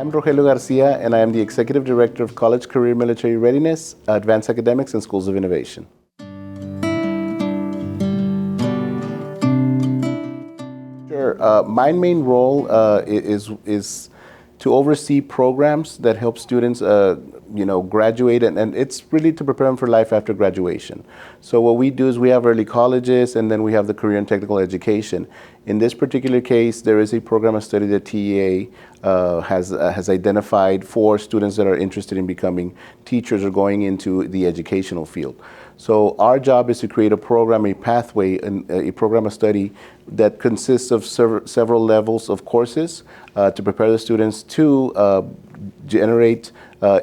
I'm Rogelio Garcia, and I am the Executive Director of College Career Military Readiness, Advanced Academics, and Schools of Innovation. Sure. My main role is to oversee programs that help students graduate, and it's really to prepare them for life after graduation. So what we do is we have early colleges, and then we have the career and technical education. In this particular case, there is a program of study that TEA has identified for students that are interested in becoming teachers or going into the educational field. So our job is to create a program, a pathway, a program of study that consists of several levels of courses to prepare the students to generate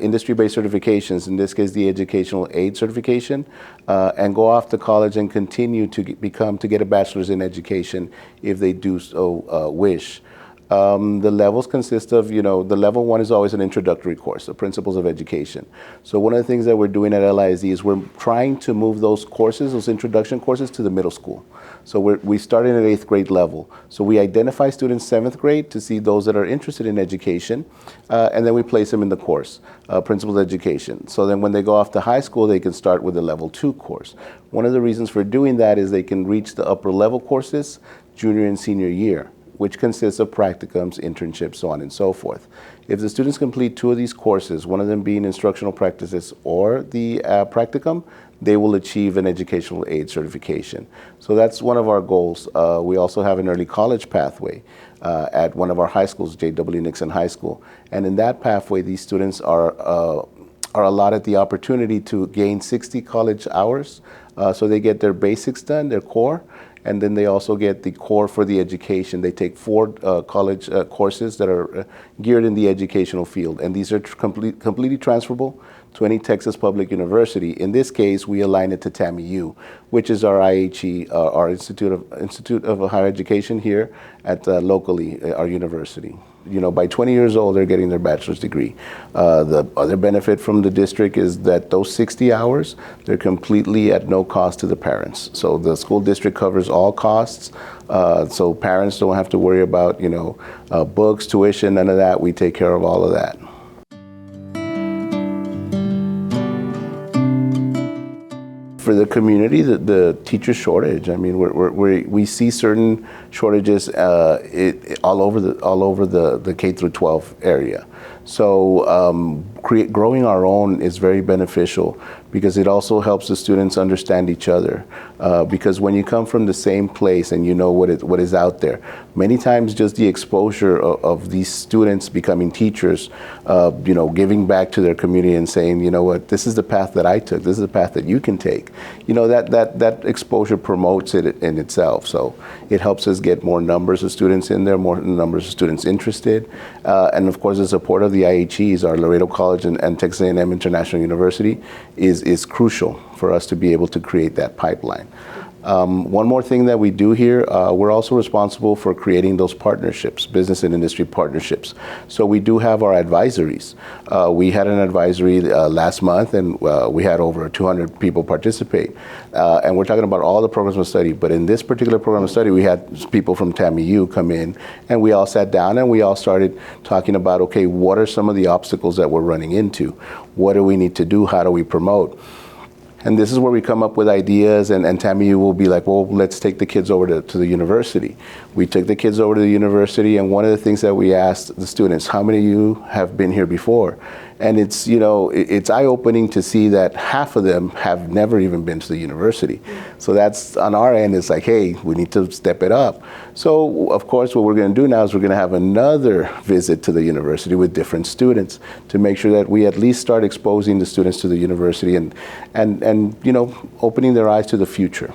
industry-based certifications, in this case the educational aid certification, and go off to college and continue to get a bachelor's in education if they do so wish. The levels consist of, the level one is always an introductory course, the principles of education. So one of the things that we're doing at LISD is we're trying to move those courses, those introduction courses, to the middle school. So we started at 8th grade level. So we identify students 7th grade to see those that are interested in education, and then we place them in the course, principles of education. So then when they go off to high school, they can start with the level 2 course. One of the reasons for doing that is they can reach the upper level courses junior and senior year, which consists of practicums, internships, so on and so forth. If the students complete 2 of these courses, one of them being instructional practices or the practicum, they will achieve an educational aid certification. So that's one of our goals. We also have an early college pathway at one of our high schools, J.W. Nixon High School. And in that pathway, these students are allotted the opportunity to gain 60 college hours. So they get their basics done, their core, and then they also get the core for the education. They take 4 college courses that are geared in the educational field, and these are completely transferable to any Texas public university. In this case, we align it to TAMIU, which is our IHE, our Institute of Higher Education here at locally, our university. By 20 years old, they're getting their bachelor's degree. The other benefit from the district is that those 60 hours, they're completely at no cost to the parents. So the school district covers all costs. So parents don't have to worry about, books, tuition, none of that. We take care of all of that. For the community, the teacher shortage. I mean, we see certain shortages all over the K through 12 area. So growing our own is very beneficial because it also helps the students understand each other. Because when you come from the same place and you know what is out there, many times just the exposure of these students becoming teachers, giving back to their community and saying, you know what, this is the path that I took, this is the path that you can take. That exposure promotes it in itself. So it helps us get more numbers of students in there, more numbers of students interested, and of course the support of the IHEs, our Laredo College and Texas A&M International University, is crucial for us to be able to create that pipeline. One more thing that we do here, we're also responsible for creating those partnerships, business and industry partnerships. So we do have our advisories. We had an advisory last month, and we had over 200 people participate. And we're talking about all the programs of study, but in this particular program of study, we had people from TAMIU come in, and we all sat down and we all started talking about, okay, what are some of the obstacles that we're running into? What do we need to do? How do we promote? And this is where we come up with ideas, and TAMIU will be like, well, let's take the kids over to the university. We took the kids over to the university, and one of the things that we asked the students, how many of you have been here before? And it's, it's eye-opening to see that half of them have never even been to the university. So that's, on our end, it's like, hey, we need to step it up. So, of course, what we're going to do now is we're going to have another visit to the university with different students to make sure that we at least start exposing the students to the university and opening their eyes to the future.